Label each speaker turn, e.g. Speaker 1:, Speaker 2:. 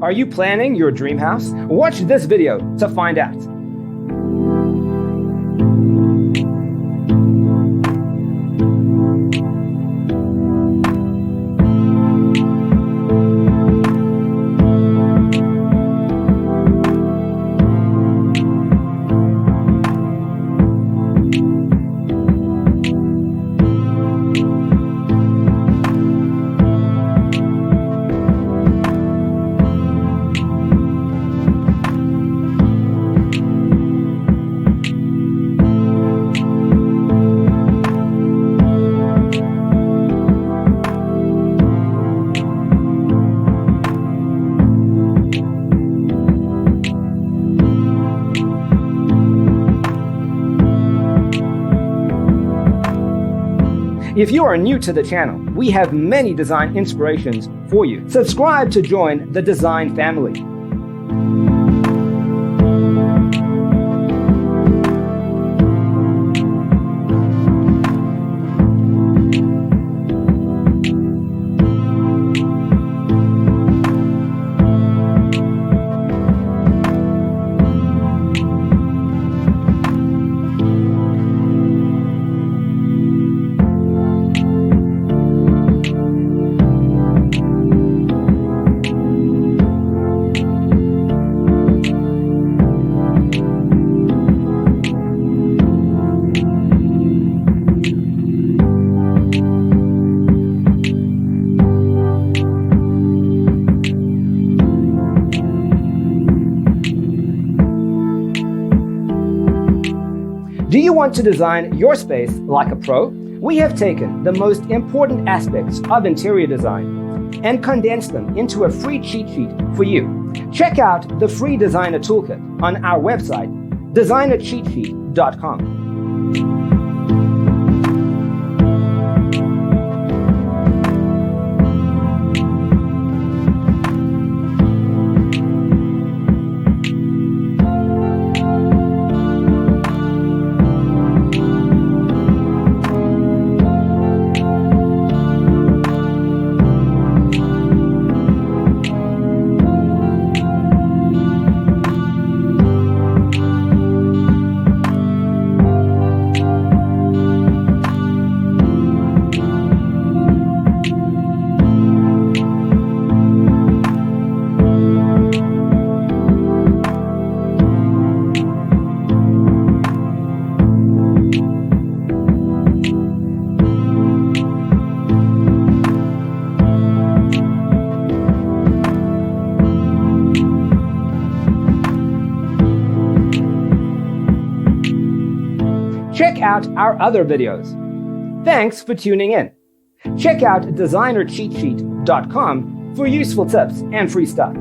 Speaker 1: Are you planning your dream house? Watch this video to find out. If you are new to the channel, we have many design inspirations for you. Subscribe to join the design family. Do you want to design your space like a pro? We have taken the most important aspects of interior design and condensed them into a free cheat sheet for you. Check out the free designer toolkit on our website, designercheatsheet.com. Check out our other videos. Thanks for tuning in. Check out designercheatsheet.com for useful tips and free stuff.